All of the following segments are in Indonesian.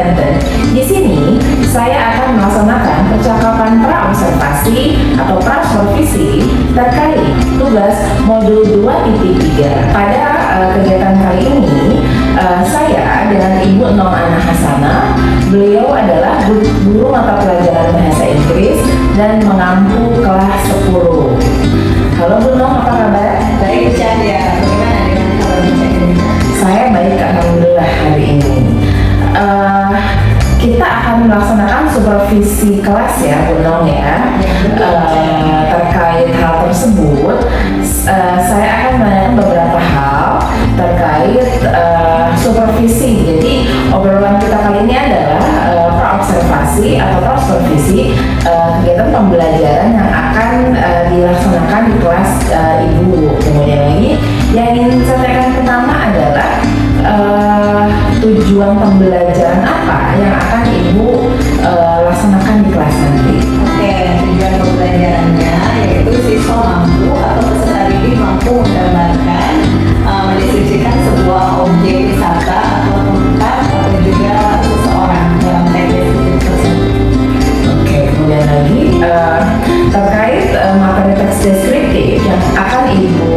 Banten. Di sini saya akan melaksanakan percakapan praobservasi atau prasupervisi terkait tugas modul 2.3. Pada kegiatan kali ini saya dengan Ibu Nong Ana Hasanah. Beliau adalah guru mata pelajaran bahasa Inggris dan mengampu kelas 10. Halo Bu Nong, apa kabar? Baik, Bu Cahya. Bagaimana dengan kabar Bu Cahya? Saya baik, alhamdulillah hari ini. Kita akan melaksanakan supervisi kelas ya Bu Nong ya. Terkait hal tersebut, saya akan menanyakan beberapa hal terkait supervisi. Jadi obrolan kita kali ini adalah praobservasi atau prasupervisi kegiatan pembelajaran yang akan dilaksanakan di kelas Ibu. Kemudian lagi yang ingin saya tanyakan pertama adalah tujuan pembelajaran apa yang akan Ibu laksanakan di kelas nanti? Oke, tujuan pembelajarannya yaitu siswa mampu atau peserta didik mampu menggambarkan, mendeskripsikan sebuah objek wisata atau tempat atau juga seseorang dalam teks deskriptif tersebut. Oke, kemudian lagi terkait materi teks deskriptif yang akan Ibu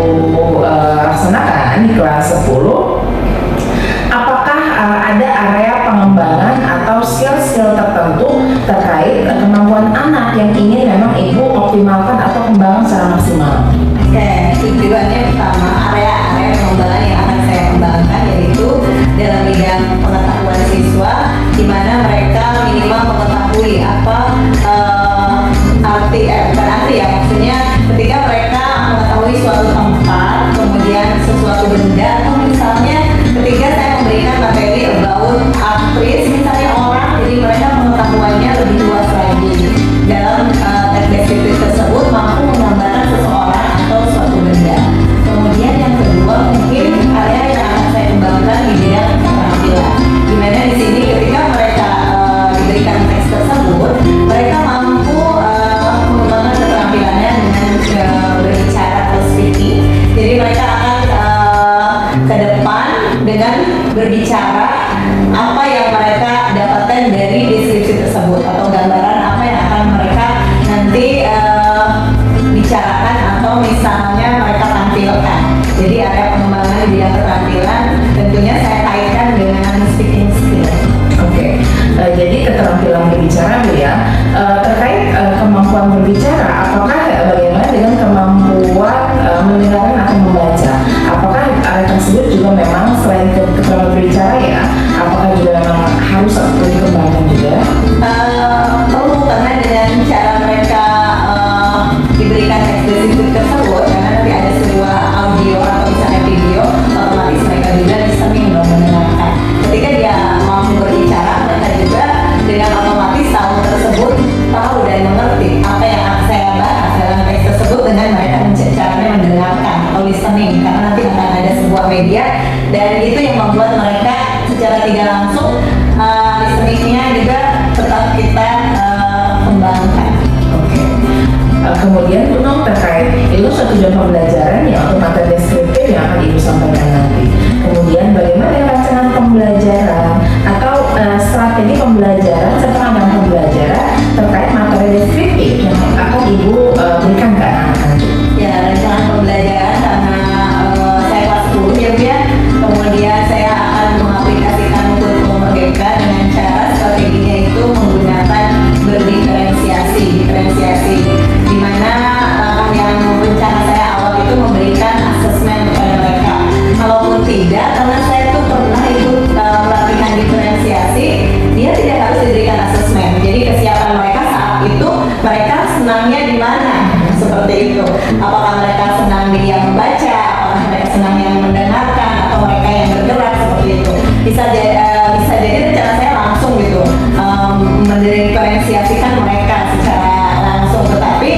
laksanakan di kelas 10, apakah ada area pengembangan atau skill-skill tertentu terkait kemampuan anak yang ingin memang Ibu optimalkan atau kembangkan secara maksimal? Oke, tujuannya pertama area-area pengembangan yang akan saya kembangkan yaitu dalam bidang pengetahuan siswa, di mana mereka minimal mengetahui apa bukan arti ya, maksudnya ketika mereka mengetahui suatu tempat, kemudian sesuatu benda, atau misalnya ketika saya memberikan materi about aktris, misalnya orang, jadi mereka pengetahuannya lebih luas lagi dalam teks deskriptif tersebut mampu menggambarkan seseorang atau suatu benda. Kemudian yang kedua mungkin area yang akan saya kembangkan di bidang keterampilan, di mana di sini ketika mereka diberikan teks tersebut, mereka mampu mengembangkan keterampilannya dengan berbicara atau speaking. Jadi mereka akan ke depan dengan berbicara apa yang mereka dapatkan dari deskripsi tersebut atau gambaran apa yang akan mereka nanti bicarakan atau misalnya mereka tampilkan. Jadi area pengembangan di bidang keterampilan tentunya saya kaitkan dengan speaking skill. Oke, jadi keterampilan berbicara Bu ya. Terkait kemampuan berbicara, apakah bagaimana dengan kemampuan mendengarkan atau membaca? Apakah area tersebut juga memang selain keterampilan berbicara ya, apakah juga memang harus dikembangkan juga? Perlu, karena dengan cara mereka diberikan teks deskriptif tersebut, karena nanti ada sebuah audio atau misalnya video, otomatis mereka juga listening dan mendengarkan. Ketika dia mampu berbicara, mereka juga dengan otomatis tahu dan mengerti apa yang saya bahas dalam teks tersebut dengan mereka caranya mendengarkan atau listening, karena nanti akan ada sebuah media dan itu yang membuat mereka secara tidak langsung listeningnya juga tetap kita kembangkan. Oke. Kemudian Bu Nong terkait itu satu tujuan pembelajaran ya untuk materi deskriptif yang akan Ibu sampaikan nanti. Kemudian bagaimana dengan rancangan pembelajaran atau strategi pembelajaran serta pandangan pembelajaran terkait materi deskriptif yang akan Ibu berikan ke anak-anak? Ya, rancangan pembelajaran karena saya kelas 10 ya Bu ya, kemudian saya akan mengaplikasikan kurikulum Merdeka dengan cara strateginya itu menggunakan berdiferensiasi, di mana yang rencana saya awal itu memberikan asesmen kepada mereka. Kalaupun tidak, karena saya tuh pernah ikut pelatihan diferensiasi, dia tidak harus diberikan asesmen. Jadi kesiapan mereka saat itu, mereka senangnya di mana? Seperti itu. Apakah mereka senang di yang membaca, apakah mereka senang yang mendengarkan, atau mereka yang bergerak seperti itu. Bisa jadi rencana saya langsung gitu, mendiferensiasikan mereka secara langsung. Tetapi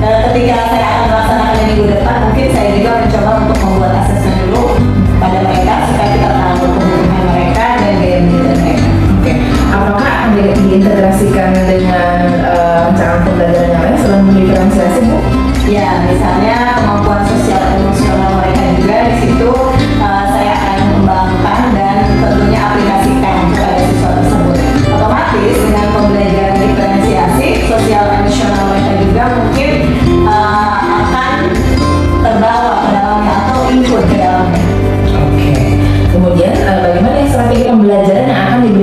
ketika saya akan melaksanakan minggu depan, mungkin saya juga mencoba untuk membuat asesmen dulu pada mereka supaya kita tahu kebutuhan mereka dan gaya belajar mereka. Oke. Apakah akan diintegrasikan dengan rancangan pembelajaran yang lain selain diferensiasi Bu? Ya, misalnya kemampuan sosial emosional mereka juga di situ saya akan kembangkan dan tentunya aplikasikan kepada siswa tersebut.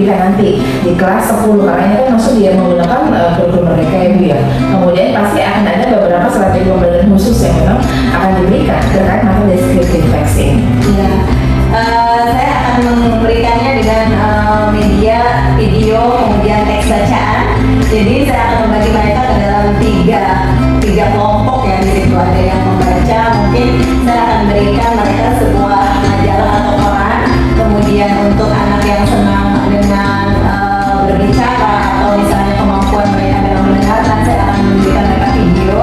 diberikan nanti di kelas 10, karena ini kan maksud dia menggunakan kurikulum mereka ya Bu ya. Kemudian pasti akan ada beberapa strategi pembelajaran khusus yang memang akan diberikan terkait materi deskriptif teks ini. Iya. Saya akan memberikannya dengan media, video, kemudian teks bacaan. Jadi saya akan membagi mereka ke dalam tiga kelompok ya. Di situ ada yang membaca, mungkin saya akan berikan mereka sebuah majalah atau koran. Kemudian untuk anak yang senang dengan berbicara atau misalnya kemampuan mereka dalam mendengarkan, saya akan memberikan mereka video.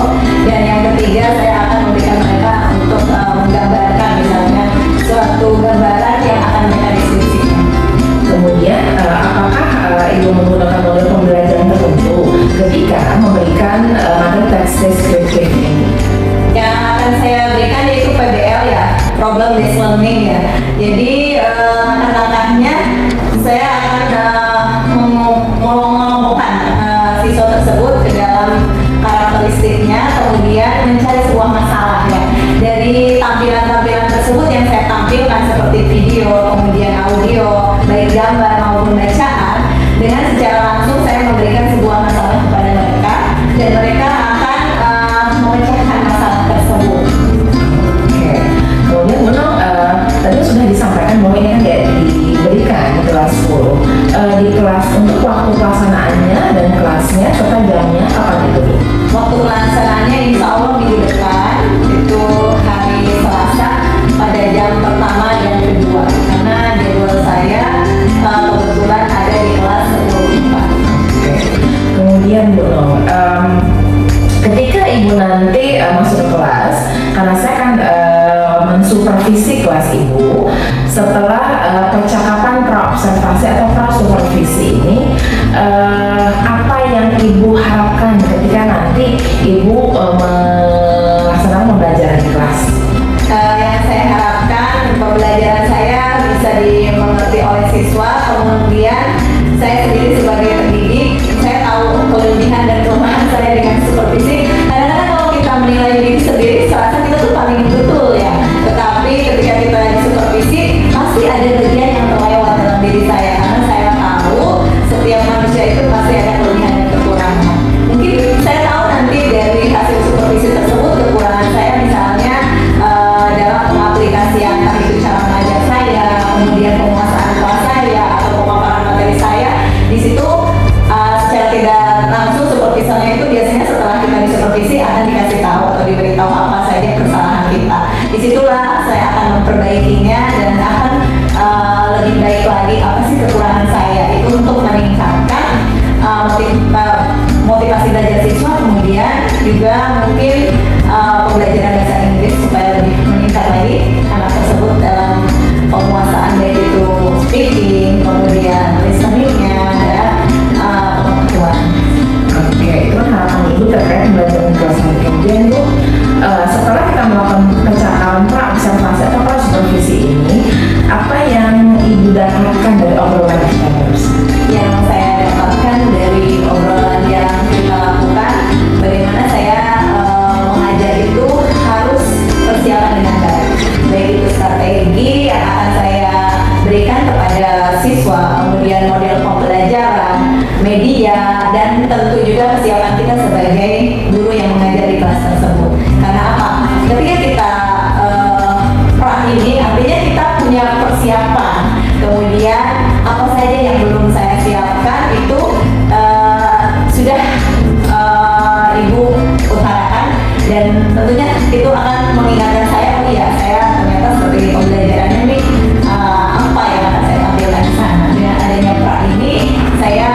Dan yang ketiga, saya akan memberikan mereka untuk menggambarkan misalnya suatu gambaran yang akan mereka diskusikan. Kemudian apakah Ibu menggunakan model pembelajaran tertentu ketika memberikan materi teks deskriptif ini? Yang akan saya berikan yaitu PBL ya, problem based learning ya. Jadi langkah-langkahnya saya akan mengelompokkan siswa tersebut ke dalam karakteristiknya, kemudian mencari sebuah masalah ya. Dari tampilan-tampilan tersebut yang saya tampilkan seperti video, kemudian audio, baik gambar maupun bacaan, dengan secara langsung saya memberikan sebuah masalah kepada mereka dan mereka akan memecahkan masalah tersebut. Oke. Kemudian Bu Nong, tadi sudah disampaikan bahwa ini kan diberikan di kelas 10. Di kelas untuk waktu pelaksanaannya dan kelasnya serta jamnya kapan itu Bu? Waktu pelaksanaannya insya Allah minggu depan, itu hari Selasa pada jam pertama dan kedua, karena jadwal saya kebetulan ada di kelas 10. Kemudian Bu Nong, ketika Ibu nanti masuk ke kelas, karena saya kan mensupervisi kelas Ibu, setelah percakapan pra-observasi atau pra-supervisi ini, apa yang Ibu harapkan ketika nanti Ibu melaksanakan pembelajaran di kelas? Yang saya harapkan pembelajaran saya bisa dimengerti oleh siswa, kemudian saya sendiri sebagai pendidik, saya tahu kelebihan dan kelemahan saya dengan supervisi. Kadang-kadang kalau kita menilai diri sendiri, serasa kita tuh paling betul ya. Tetapi ketika kita disupervisi, pasti ada bagian yang terlewat dalam diri saya, karena saya tahu setiap manusia itu pasti ada kelebihan dan kekurangan. Mungkin saya tahu nanti dari hasil supervisi tersebut kekurangan saya misalnya dalam pengaplikasian entah itu cara mengajar saya, kemudian penguasaan kelas saya atau pemaparan materi saya. Di situ secara tidak langsung supervisornya itu biasanya setelah kita disupervisi akan dikasih tahu atau diberitahu apa saja kesalahan kita. Disitulah saya akan memperbaikinya dan akan lebih baik lagi apa sih kekurangan saya itu untuk meningkatkan motivasi belajar siswa, kemudian juga mungkin pembelajaran bahasa Inggris supaya lebih meningkat lagi anak tersebut dalam penguasaan baik itu speaking, kemudian listeningnya dan pengetahuan. Oke, itu kan harapan Ibu terkait pembelajaran di kelas nanti. Kemudian Bu, setelah kita melakukan percakapan pra-observasi atau pra-supervisi ini, apa yang Ibu dapatkan dari obrolan kita barusan? Yang saya dapatkan dari obrolan yang kita lakukan, bagaimana saya mengajar itu harus persiapan dengan baik, baik itu strategi yang akan saya berikan kepada siswa, kemudian model pembelajaran, media, dan tentu juga kesiapan kita sebagai guru yang mengajar di kelas tersebut. Karena apa? Ketika kita ini artinya kita punya persiapan, kemudian apa saja yang belum saya siapkan itu sudah Ibu utarakan, dan tentunya itu akan mengingatkan saya, oh iya saya ternyata sebagai pembelajarannya nih apa yang akan saya tampilkan di sana. Dengan adanya pra ini saya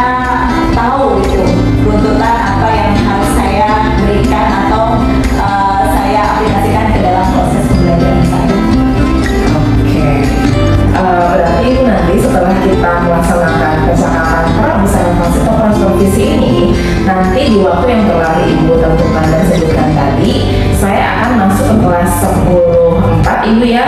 tahu itu runtutan apa yang harus saya berikan atau saya aplikasikan ke dalam proses pembelajaran saya. Berarti Ibu nanti setelah kita melaksanakan percakapan pra-observasi atau pra-supervisi ini, nanti di waktu yang telah Ibu tentukan dan sebutkan tadi, saya akan masuk ke kelas 10-4 Ibu ya.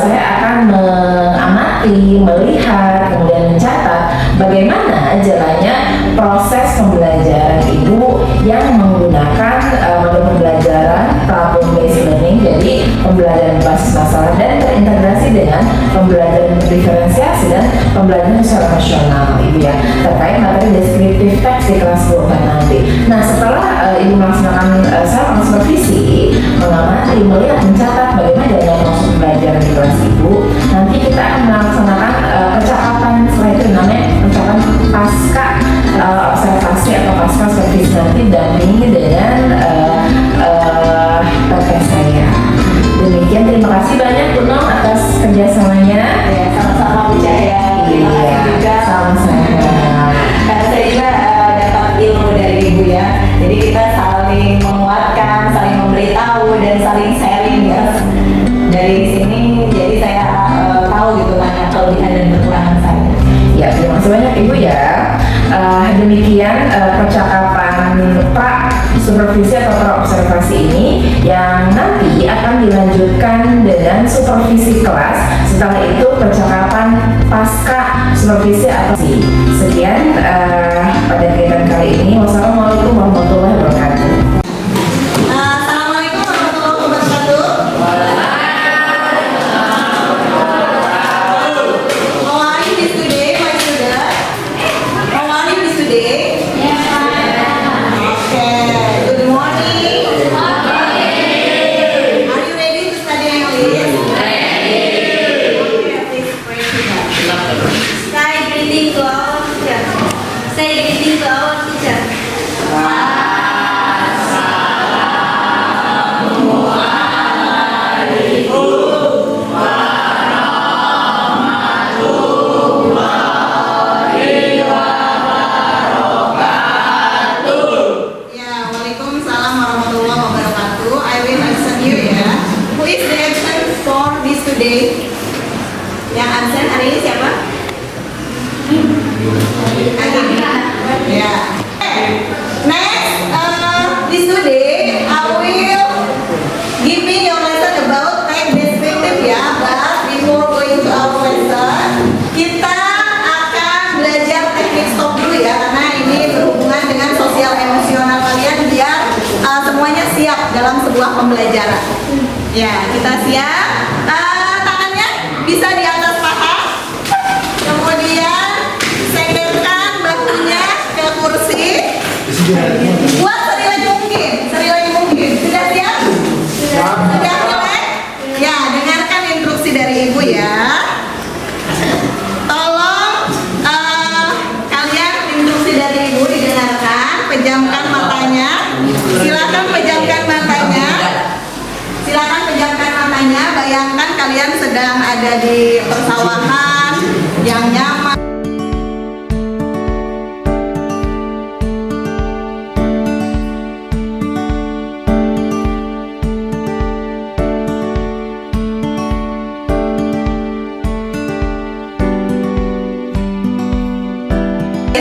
Saya akan mengamati, melihat, kemudian mencatat bagaimana jalannya proses pembelajaran Ibu yang menggunakan model pembelajaran problem based learning dan menjadi pembelajaran basis masalah dan terintegrasi dengan pembelajaran diferensiasi dan pembelajaran secara nasional, Ibu ya, terkait materi deskriptif teks di kelas 10 nanti. Nah, setelah Ibu melaksanakan saya supervisi, mengamati, melihat, mencatat bagaimana jalannya proses pembelajaran di kelas Ibu, nanti kita akan melaksanakan percakapan setelah itu namanya percakapan pasca observasi atau pasca supervisi nanti dampingi dengan rekan saya. Demikian, terima kasih banyak Bu Nom atas kerjasamanya. Ya, sama-sama Bu Cahaya. Terima kasih juga. Sama-sama. Karena saya juga dapat ilmu dari Ibu ya. Jadi kita saling menguatkan, saling memberitahu dan saling sharing ya. Dari sini jadi saya tahu gitu banyak kelebihan dan kekurangan saya. Ya, terima kasih banyak Ibu ya. Demikian percakapan pra supervisi atau pra observasi ini yang nanti akan dilanjutkan dengan supervisi kelas. Setelah itu percakapan pasca supervisi atau sekian pada kegiatan kali ini. Wassalamualaikum warahmatullahi wabarakatuh. Assalamualaikum warahmatullahi wabarakatuh. How are you this today, my student? How are you this today? Okay. Good morning. Are you ready to study English? Okay, please pray to God. Say greeting to our teacher. Say greeting to our teacher. Ya, Waalaikumsalam warahmatullahi wabarakatuh. I will answer you ya. Who is the absent for this today? Yang absent hari ini siapa? Ya. Next, this today I will giving your lesson about type descriptive ya. But before going to our lesson, kita akan belajar teknik stop dulu ya, karena ini berhubungan dengan sosial emosional kalian biar semuanya siap dalam sebuah pembelajaran. Ya, kita siap. Tangannya bisa di atas paha. Kemudian sengketkan bahunya ke kursi. Buat serileks mungkin, serileks mungkin. Sudah siap? Sudah rileks? Ya, dengarkan instruksi dari Ibu ya. Tolong kalian instruksi dari Ibu didengarkan, pejamkan matanya. Silakan pejamkan matanya. Silakan pejamkan matanya. Bayangkan kalian sedang ada di persawahan yang nyaman.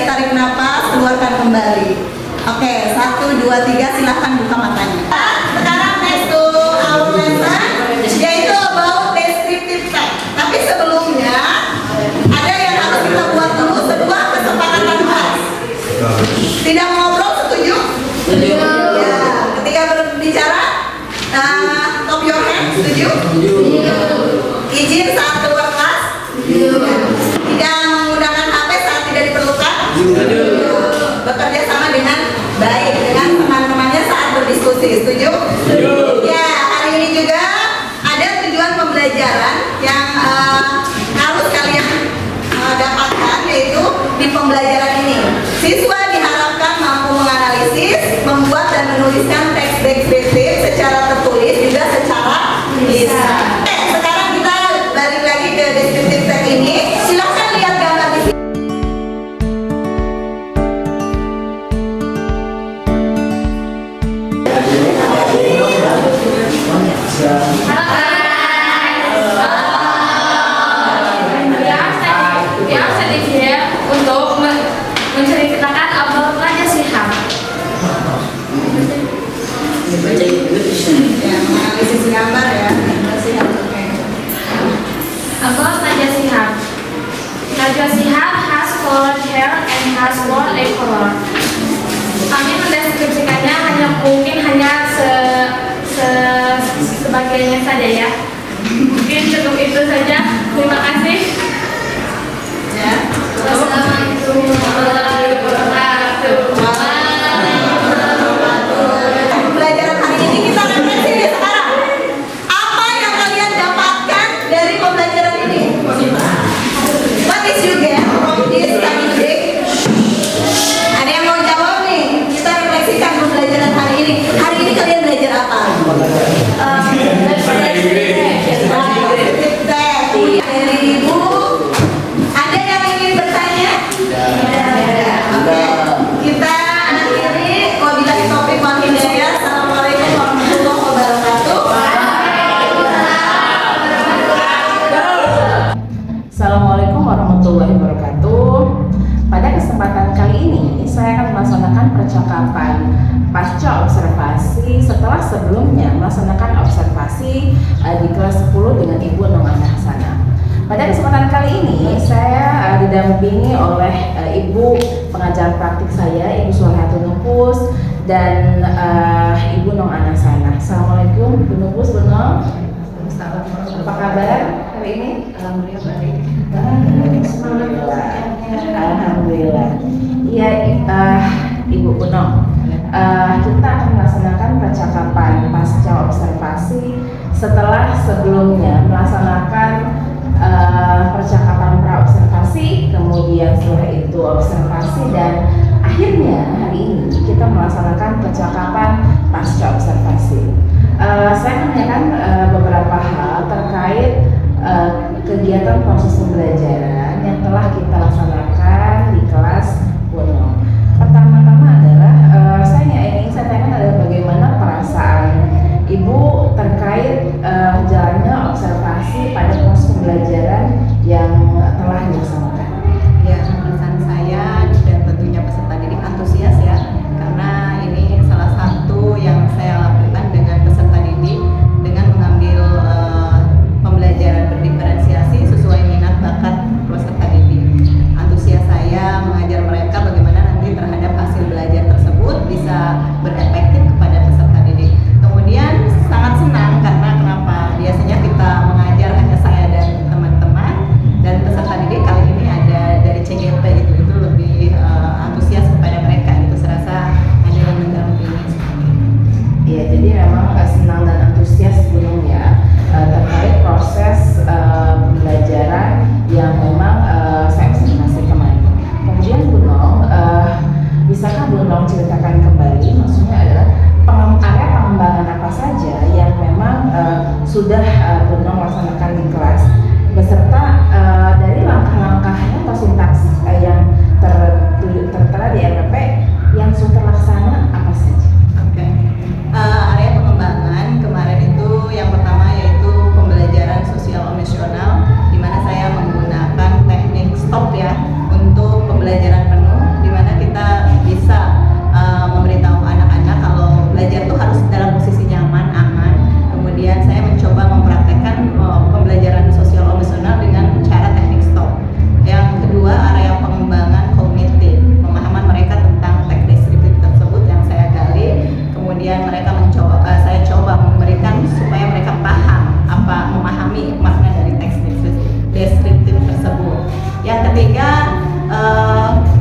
Tarik nafas, keluarkan kembali. Oke, 1, 2, 3, silahkan buka matanya. Sekarang next to our lesson, yaitu about descriptive text. Tapi sebelumnya, ada yang harus kita buat dulu sebuah kesepakatan kelas. Tidak ngobrol, setuju? Setuju. Ya, ketika berbicara, top your hand, setuju? Izin saat keluar kelas? Tidak menggunakan HP saat tidak diperlukan? Bekerja sama dengan baik dengan teman-temannya saat berdiskusi, setuju? Ya, hari ini juga ada tujuan pembelajaran yang harus kalian dapatkan, yaitu di pembelajaran ini siswa diharapkan mampu menganalisis, membuat dan menuliskan teks deskriptif secara tertulis juga secara lisan. Sekarang kita balik lagi ke deskriptif teks ini. Silahkan lihat gambar di sini. Yang sedikit untuk menceritakan about Raja Sihab. Ya, menganalisis gambar ya. Oke. About Raja Sihab. Raja Sihab has colored hair and has worn a collar. Kami mendeskripsikannya hanya mungkin hanya sebagainya saja ya. Mungkin cukup itu saja. Terima kasih. Ya. Wassalamualaikum warahmatullahi wabarakatuh. Pembelajaran hari ini kita refleksi nih sekarang. Apa yang kalian dapatkan dari pembelajaran ini? What did you get from this study break? Ada yang mau jawab nih? Kita refleksikan pembelajaran hari ini. Hari ini kalian belajar apa? Dari ibu. Ada yang ingin bertanya? Oke. Kita akhiri wabillahi taufiq wal hidayah. Assalamualaikum warahmatullahi wabarakatuh. Assalamualaikum warahmatullahi wabarakatuh. Pada kesempatan kali ini saya akan melaksanakan percakapan pasca observasi setelah sebelumnya melaksanakan observasi di kelas 10 dengan Ibu Nong Ana Hasanah. Pada kesempatan kali ini saya didampingi oleh Ibu pengajar praktik saya, Ibu Sulihatun Nupus, dan Ibu Nong Ana Hasanah. Assalamualaikum Bu Nupus, Bu Nong. Apa kabar hari ini? Alhamdulillah. Alhamdulillah. Iya, Ibu Nong. Kita akan melaksanakan percakapan pasca observasi setelah sebelumnya melaksanakan percakapan pra-observasi, kemudian setelah itu observasi, dan akhirnya hari ini kita melaksanakan percakapan pasca observasi. Saya akan menanyakan beberapa hal terkait kegiatan proses pembelajaran yang telah kita laksanakan di kelas Puno. Pertama-tama adalah saya tanyakan adalah bagaimana perasaan Ibu terkait jalannya observasi pada proses pembelajaran yang telah dilaksanakan. Ya, perasaan saya dan tentunya peserta didik antusias ya, karena ini salah satu yang saya lakukan dengan peserta didik dengan mengambil pembelajaran berdiferensiasi sesuai minat bakat peserta didik. Antusias saya mengajar mereka bagaimana nanti terhadap hasil belajar tersebut bisa berefektif kepada peserta didik. Kemudian sangat senang karena kenapa? Biasanya kita mengajar hanya saya dan teman-teman, dan peserta didik kali ini ada dari CGP, itu lebih antusias kepada mereka, itu serasa ada yang mendampingi. Iya, jadi memang senang dan antusias Gunung ya terkait proses pembelajaran yang memang saya observasi kemarin. Kemudian Gunung, bisakah Gunung ceritakan kembali, maksudnya adalah area pengembangan apa saja yang memang sudah Gunung laksanakan di kelas, beserta dari langkah-langkahnya atau sintaks yang tertera di RPP yang sudah terlaksana apa saja? Oke. Area pengembangan kemarin itu yang pertama yaitu pembelajaran sosial emosional, di mana saya menggunakan teknik stop ya untuk pembelajaran penuh, di mana kita bisa memberitahu anak-anak kalau belajar itu harus dalam posisi nyaman, aman. Kemudian saya mencoba mempraktekkan pembelajaran sosial emosional dengan cara teknik stop. Yang kedua, area pengembangan kognitif, pemahaman mereka tentang teks deskriptif tersebut yang saya gali. Kemudian saya coba memberikan supaya mereka paham memahami makna dari teks deskriptif tersebut. Yang ketiga,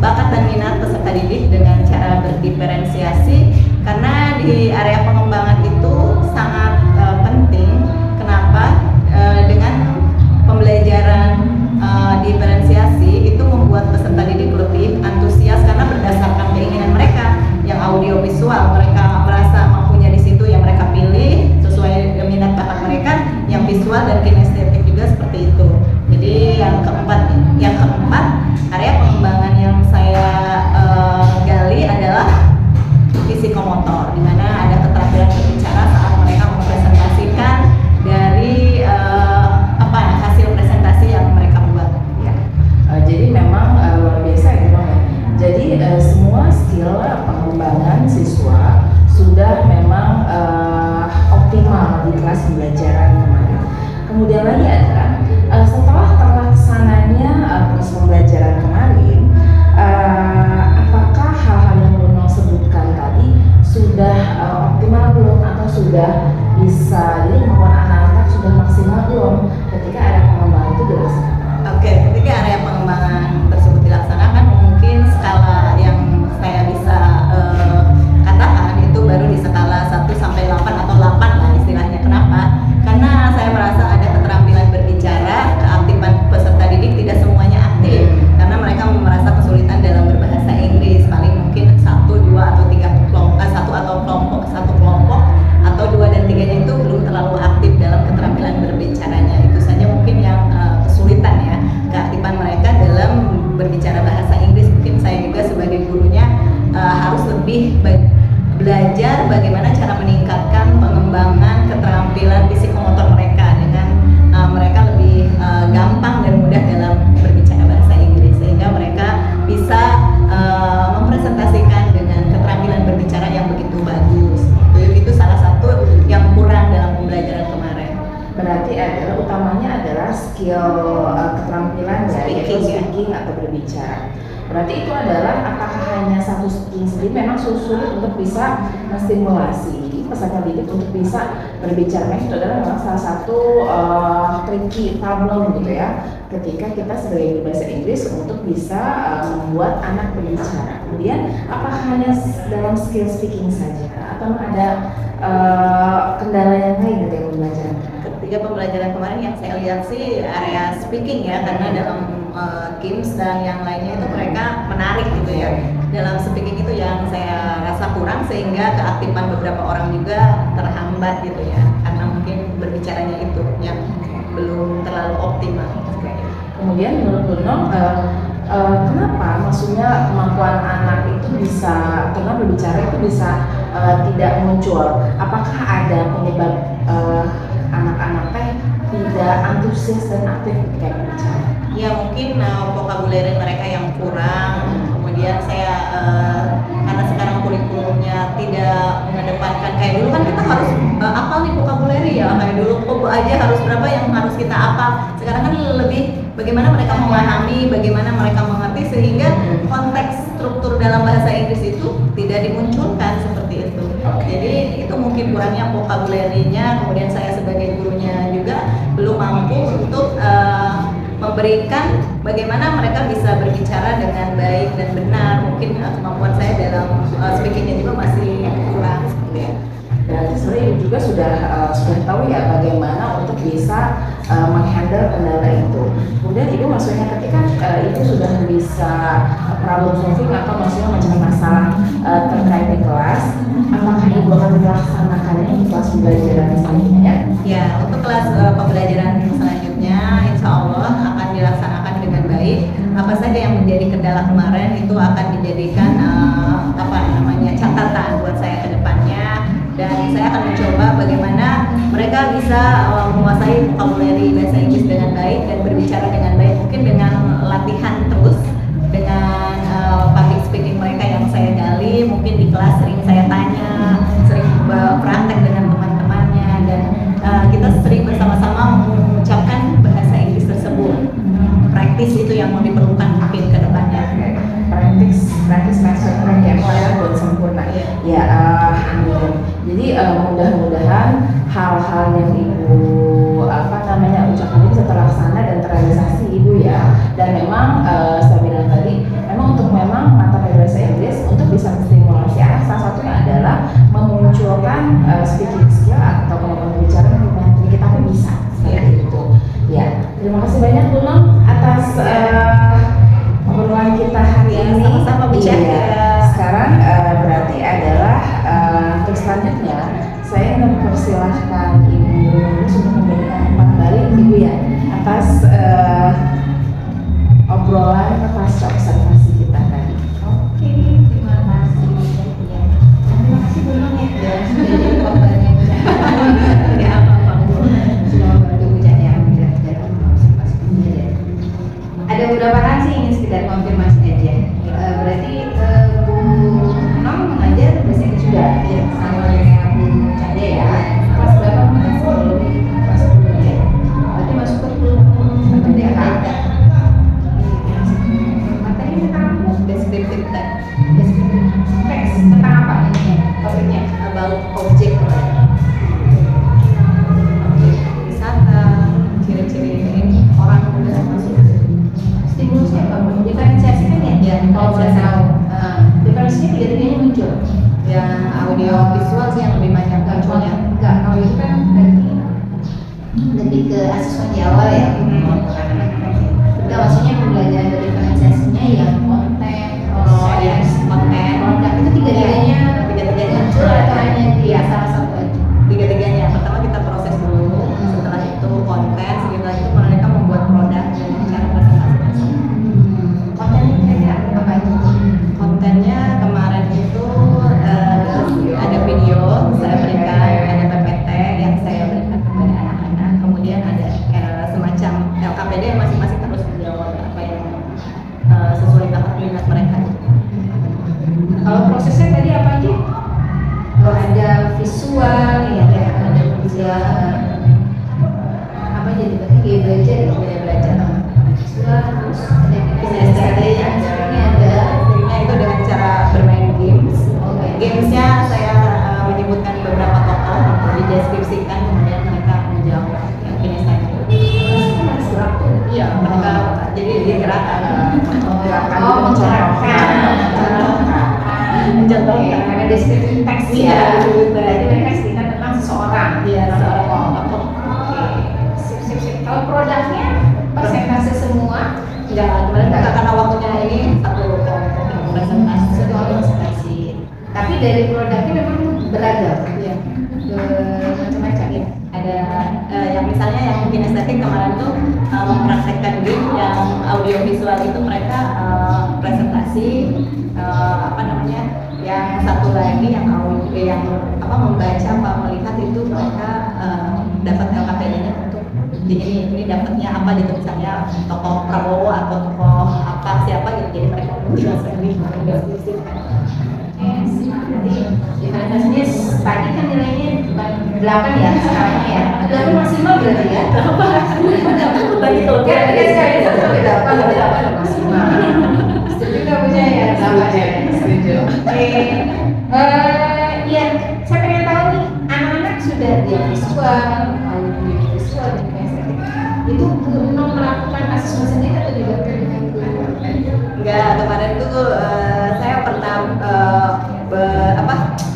bakat dan minat peserta didik dengan cara berdiferensiasi, karena di area pengembangan itu sangat penting. Kenapa? Dengan pembelajaran diferensiasi itu membuat peserta didik lebih antusias karena berdasarkan keinginan mereka. Yang audio visual mereka merasa mampunya di situ, yang mereka pilih sesuai minat bakat mereka. Yang visual dan kinestetik juga seperti itu. Jadi yang keempat area pengembangan yang saya gali adalah psikomotor, di mana ada keterampilan berbicara saat mereka mempresentasikan dari hasil presentasi yang mereka buat. Ya. Jadi memang luar biasa ya Bang ya. Jadi semua skill pengembangan siswa sudah memang optimal di kelas pembelajaran kemarin. Kemudian lagi adalah setelah terlaksananya proses pembelajaran kemarin, apakah hal-hal yang Bruno sebutkan tadi sudah optimal belum, atau sudah bisa jadi maupun anak-anak sudah maksimal belum ketika area pengembangan itu dilaksanakan? Oke, ketika area pengembangan tersebut dilaksanakan, mungkin skala yang saya bisa katakan itu baru di skala 1 sampai 8 atau 8 lah istilahnya. Kenapa? Karena saya merasa ada keterampilan berbicara, keaktifan peserta didik tidak semuanya aktif karena mereka merasa kesulitan dalam berbahasa Inggris. Paling mungkin 1, 2 atau 3 kelompok, satu kelompok atau 2 dan 3-nya itu belum terlalu aktif dalam keterampilan berbicaranya. Itu saja mungkin yang kesulitan ya, keaktifan mereka dalam berbicara bahasa Inggris. Mungkin saya juga sebagai gurunya harus lebih belajar bagaimana cara meningkatkan pengembangan keterampilan psikomotor mereka dengan mereka lebih gampang dan mudah dalam berbicara bahasa Inggris, sehingga mereka bisa mempresentasikan dengan keterampilan berbicara yang begitu bagus. Itu salah satu yang kurang dalam pembelajaran kemarin. Berarti adalah utamanya adalah skill keterampilan yaitu speaking atau berbicara. Berarti itu adalah apakah hanya satu speaking sendiri memang sulit untuk bisa menstimulasi peserta didik untuk bisa berbicara. Itu adalah memang salah satu tricky problem gitu ya, ketika kita sebagai guru bahasa Inggris untuk bisa membuat anak berbicara. Kemudian apakah hanya dalam skill speaking saja atau ada kendala yang lain gitu yang pembelajaran? Ketika pembelajaran kemarin yang saya lihat sih area speaking ya, karena dalam Kims dan yang lainnya itu mereka menarik gitu ya. Dalam speaking itu yang saya rasa kurang, sehingga keaktifan beberapa orang juga terhambat gitu ya, karena mungkin berbicaranya itu yang belum terlalu optimal. Kemudian menurut Bu Nong, kenapa maksudnya kemampuan anak itu bisa, karena berbicara itu bisa tidak muncul? Apakah ada penyebab anak-anak teh tidak antusias dan aktif ketika berbicara? Ya mungkin vocabulary mereka yang kurang. Kemudian saya karena sekarang kurikulumnya tidak mengedepankan kayak dulu kan kita harus apal nih vocabulary ya, kayak dulu aja harus berapa yang harus kita apal. Sekarang kan lebih bagaimana mereka memahami, bagaimana mereka mengerti, sehingga konteks struktur dalam bahasa Inggris itu tidak dimunculkan seperti itu. Jadi itu mungkin kurangnya vocabulary-nya. Kemudian saya sebagai gurunya juga belum mampu untuk memberikan bagaimana mereka bisa berbicara dengan baik dan benar. Mungkin kemampuan saya dalam speakingnya juga masih kurang seperti itu. Berarti sebenarnya Ibu juga sudah tahu ya bagaimana untuk bisa menghandle kendala itu. Kemudian Ibu maksudnya ketika Ibu sudah bisa problem solving atau maksudnya mencari masalah terkait di kelas, apakah Ibu akan melaksanakannya di kelas pembelajaran selanjutnya? Ya, untuk kelas pembelajaran selanjutnya insya Allah akan dilaksanakan dengan baik. Apa saja yang menjadi kendala kemarin itu akan dijadikan catatan buat saya ke depannya, dan saya akan mencoba bagaimana mereka bisa menguasai vocabulary bahasa Inggris dengan baik dan berbicara dengan baik, mungkin dengan latihan terus dengan public speaking mereka yang saya gali. Mungkin di kelas sering saya tanya, sering praktek dengan teman-temannya, dan kita sering bersama-sama mengucapkan bahasa Inggris tersebut. Praktis itu yang mau diperlukan mungkin ke depannya. Praktis maksudnya kayak buat sempurna. Ya, amin. Jadi mudah-mudahan hal-hal yang Ibu ucapkan ini bisa terlaksana dan terrealisasi Ibu ya. Dan memang saya bilang tadi, memang untuk mata pelajaran bahasa Inggris untuk bisa menstimulasi anak, salah satunya adalah memunculkan speaking skill atau kemampuan berbicara yang tinggi, tapi bisa seperti itu. Ya, terima kasih banyak Bu Nong atas obrolan kita hari ini. Sama-sama Bu Cek. Sekarang berarti adalah untuk selanjutnya saya ingin mempersilahkan Ibu untuk memberikan kembali Ibu ya atas obrolan atas observasi kita tadi. Oke, terima kasih. Terima kasih Bu Nong ya sudah jadi korbannya Bu Cak. Ya apa-apa Bu. Sudah membantu Bu Cak ya dalam observasi pembelajaran. Ada beberapa hal sih ingin sekedar konfirmasi aja. Berarti Bu Nong mengajar bahasa Inggris juga ya sama kayak Bu Cak ya. Kelas berapa sebelum kelas 10 ya? Berarti masuk ke 10 DK. Materi tentang Descriptive text teks tentang apa ini topiknya? about object. Misal biasanya tiga-tiganya muncul. Yang audio visual sih yang lebih banyak munculnya. Enggak, kalau itu kan berarti lebih ke asesmen di awal ya. Enggak, maksudnya pembelajaran dari diferensiasinya yang konten, proses, konten. produk itu tiga-tiganya Tiga-tiganya muncul atau hanya di salah satu aja? Tiga-tiganya. Pertama kita proses dulu, setelah itu konten, setelah itu mereka membuat produk dengan cara presentasi. Kontennya kira-kira apa itu? Kontennya kemarin itu ada video saya berikan, ada PPT yang saya berikan kepada anak-anak, kemudian ada semacam LKPD yang masing-masing harus menjawab apa yang sesuai bakat minat mereka. Kalau prosesnya tadi apa aja? Ada visual, ya, ada visual, apa jadi berarti gaya belajar, Gaya belajar. visual, terus ada Kinestetik, ini ada. Ini itu dengan cara bermain games. Oke. Gamesnya saya menyebutkan beberapa tokoh, dideskripsikan, kemudian mereka menjawab yang kinestetik. Iya, mereka jadi digerakkan. Oh, mencerahkan. Mencontohkan. Karena deskripsi teks Iya, ya. betul. Berarti mereka cerita tentang seseorang. Iya, seorang tokoh. Oke. Sip, sip, sip. Kalau produknya persentase semua Enggak, kemarin enggak karena waktunya ini satu kelompok yang presentasi. satu presentasi. Tapi dari produknya memang beragam. Iya. Macam-macam ya. Ada yang misalnya yang kinestetik kemarin tuh mempraktekkan game yang audio visual itu mereka presentasi apa namanya, yang satu lagi yang audio yang membaca apa melihat itu mereka dapat LKPD-nya untuk ini dapatnya apa gitu, misalnya tokoh Prabowo atau tokoh apa siapa gitu, jadi mereka menjelaskan di deskripsi. Berarti diferensiasinya tadi kan nilainya bukan 8 ya sekarang ya. 8 maksimal berarti ya. 8 Tadi tuh ya, sekali sampai 8 maksimal. Setuju nggak Bu Jaya? 8 ya. Setuju. Oke. Iya, saya pengen tahu nih, anak-anak sudah di visual, audio visual dan estetik. Itu Bu Nom melakukan asesmen sendiri atau juga dengan Enggak, kemarin tuh saya pernah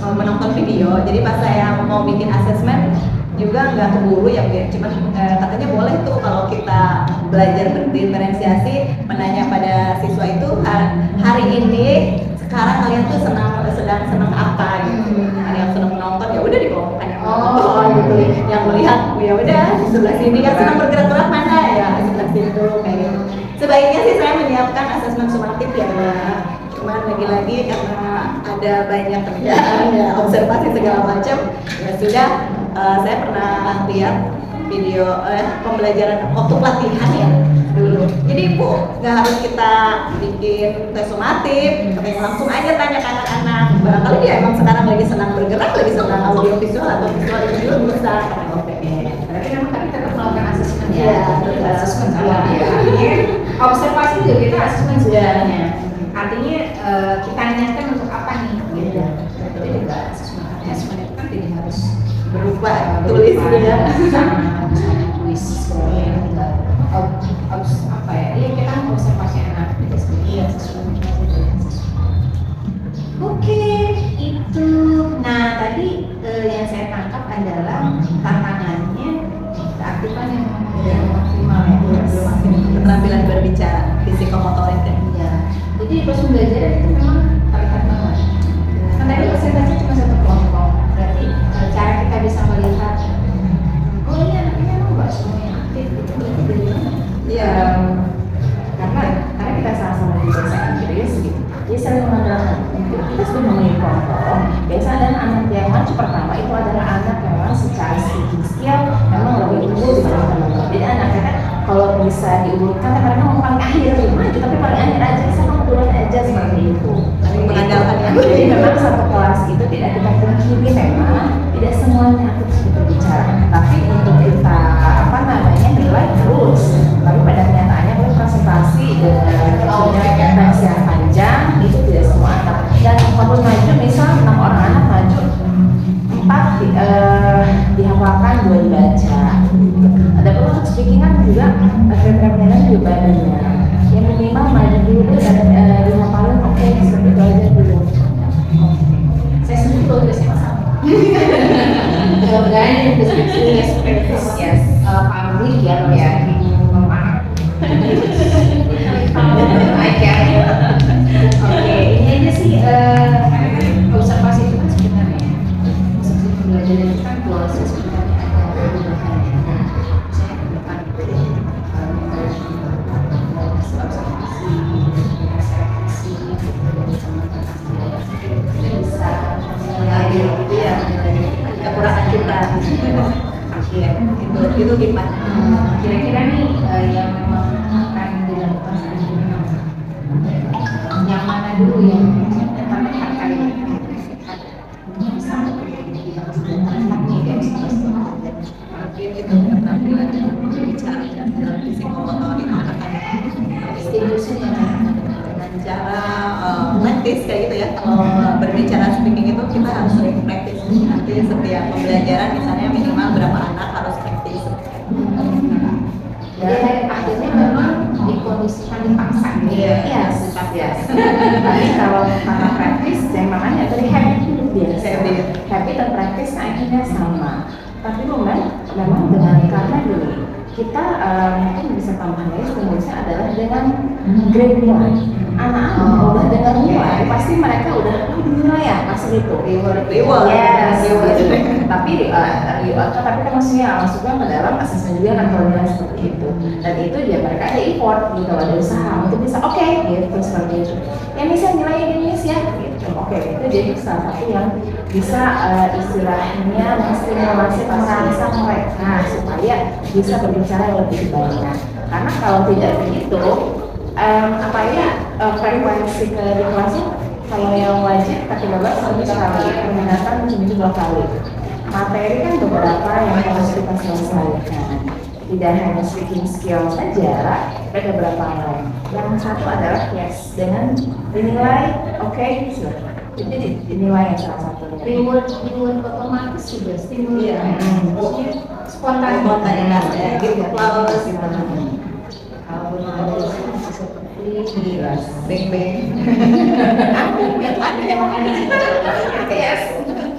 menonton video. Jadi pas saya mau bikin asesmen juga nggak keburu ya, cuman katanya boleh tuh kalau kita belajar berdiferensiasi menanya pada siswa itu hari ini sekarang kalian tuh sedang senang apa gitu. Ada yang senang menonton ya udah dikelompokkan yang menonton gitu. Yang melihat ya udah di sebelah sini, yang senang bergerak-gerak mana ya sebelah situ kayak gitu. Sebaiknya sih saya menyiapkan asesmen sumatif ya, cuman lagi-lagi karena ada banyak kerjaan ya, observasi segala macam ya sudah. Saya pernah lihat video pembelajaran waktu pelatihan ya dulu. Jadi Bu, nggak harus kita bikin tes sumatif, langsung aja tanya ke anak-anak. Barangkali dia emang sekarang lagi senang bergerak, lagi senang audio visual atau visual itu juga bisa. Berarti memang tapi tetap melakukan asesmen ya. Iya, Tetap asesmen tetap. sama dia. Artinya observasi juga kita asesmen sebenarnya. Artinya kita tanyakan untuk apa nih gitu. Itu juga asesmen itu kan tidak harus Berupa tulis gitu ya. tulis tinggal apa ya? Iya, kita kan observasi anak kita sendiri ya sesuai dengan Oke, itu. Nah, tadi yang saya tangkap adalah tantangannya keaktifan yang maksimal ya. Belum maksimal. Keterampilan berbicara, psikomotorik ya. Iya. Jadi proses belajar itu memang terlihat banget. Kan tadi presentasi cuma satu kelompok. Berarti cara kita bisa melihat, oh ini anaknya memang nggak semuanya aktif gitu. Berarti dari mana? Iya. Karena kita sama-sama di bahasa Inggris gitu. Jadi saling mengandalkan. Kita sudah memiliki kelompok. Biasa ada anak yang maju pertama itu adalah anak yang memang secara speaking skill memang lebih unggul dibanding teman-teman. Jadi anaknya kan kalau bisa diurutkan, kan mereka mau paling akhir maju, tapi paling akhir aja sama kebetulan aja seperti itu. Saling mengandalkan ya. Jadi memang satu kelas itu tidak kita pungkiri, memang tidak semuanya aktif seperti berbicara. Tapi untuk kita nilai terus. Tapi pada kenyataannya kalau presentasi dengan teks yang panjang itu tidak semua anak. Dan kalau maju misal 6 orang anak maju 4 dihafalkan, 2 dibaca. Ada pun untuk speaking kan juga kriteria juga banyak. Yang minimal maju dulu dan dihafalin, oke, seperti itu aja dulu. Mudah-mudahan ini deskripsinya Yes. publik ya, kalau Ya. memaaf. Oke, ini aja sih observasi itu kan sebenarnya observasi pembelajaran itu kan proses sebenarnya ada perubahan ya. Misalnya ke depan observasi, refleksi, kita bisa menilai Iya, kekurangan kita. Iya, itu gimana? Kira-kira nih yang memang akan dilakukan saat ini yang mana dulu yang pertama kali bisa Dengan cara praktis kayak gitu ya. Kalau berbicara speaking itu kita harus sering praktis. Nanti setiap pembelajaran misalnya minimal berapa anak harus praktis. Jadi akhirnya memang dikondisikan dipaksa gitu. Iya. Yes. Tapi kalau karena praktis, yang makanya dari habit itu biasa. Habit dan praktis akhirnya sama. Tapi memang dengan karena gini, kita mungkin bisa tambahan lagi rumusnya adalah dengan grade nilai. Anak-anak udah dengan nilai, pasti mereka udah nilai ya pasti itu Reward. Yes, Reward. gitu. Tapi kan maksudnya ke dalam asesmen juga kan kalau nilai seperti itu. Dan itu dia mereka ada effort gitu, ada usaha untuk bisa oke gitu seperti itu. Yang bisa nilai gini ya gitu. Oke, itu jadi salah satu yang bisa istilahnya menstimulasi merangsang mereka supaya bisa berbicara yang lebih banyak. Karena kalau tidak begitu, frekuensi ke di kelasnya kalau yang wajib K13 sampai sekali, peminatan seminggu 2 kali. Materi kan beberapa yang harus kita selesaikan. Tidak hanya speaking skill saja, ada beberapa lain. Yang satu adalah yes dengan dinilai oke, silakan. Jadi dinilai yang salah satunya. Reward otomatis juga stimulus. Maksudnya Spontanitas ya, gitu. Flawless. Kalau belum ada seperti Beng-beng. ada yang ada yes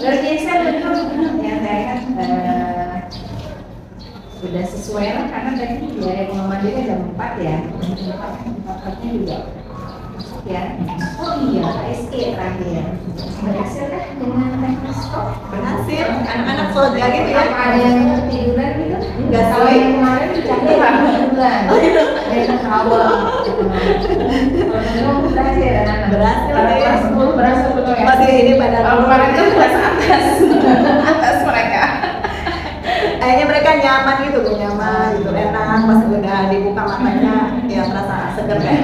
luar biasa betul yang saya kan sudah sesuai lah karena tadi ya yang mandiri ada 4 ya, 4-nya juga masuk ya. Oh iya, KSE terakhir berhasil kan dengan teknik stop? Berhasil, anak-anak soja gitu ya. Apa ada yang tiduran gitu? Enggak Kalau sih. yang kemarin dicapai lah tiduran. Oh gitu. Dari awal. Kalau berhasil anak-anak. Berhasil, Kalau ya. kelas 10 berhasil betul ya. Masih ini pada Kemarin kan kelas atas mereka. kayaknya mereka nyaman gitu, nyaman gitu, enak pas udah dibuka matanya ya merasa seger kayak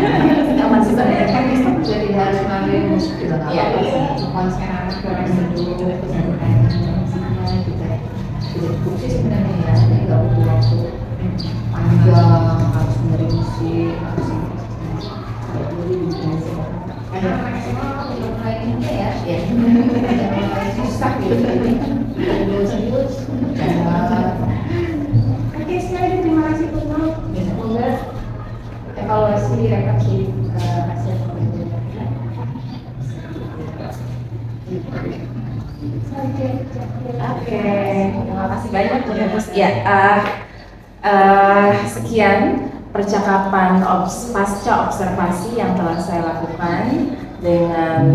nyaman sih Sebenarnya sebenarnya. teknis itu juga tidak harus melalui musik juga nggak Iya. apa-apa. Konsen anak ke restu dulu, kesannya kita tidak kursi sebenarnya ya, jadi nggak butuh waktu panjang harus dengerin musik, harus ini. Kayak dulu di Indonesia. Karena maksimal udah mulai ini ya, udah mulai susah gitu. Serius. Oke, sekali lagi terima kasih Putno. Semoga evaluasi refleksi hasil pembelajaran. Oke, terima kasih banyak Bu Rebus. Ya, sekian percakapan pasca observasi yang telah saya lakukan dengan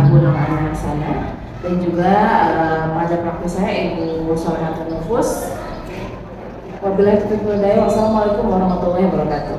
Gunung Anak-Sana dan juga pada praktik saya Ibu Soleh Nufus. Wabillahi taufiq wal hidayah. Wassalamualaikum warahmatullahi wabarakatuh.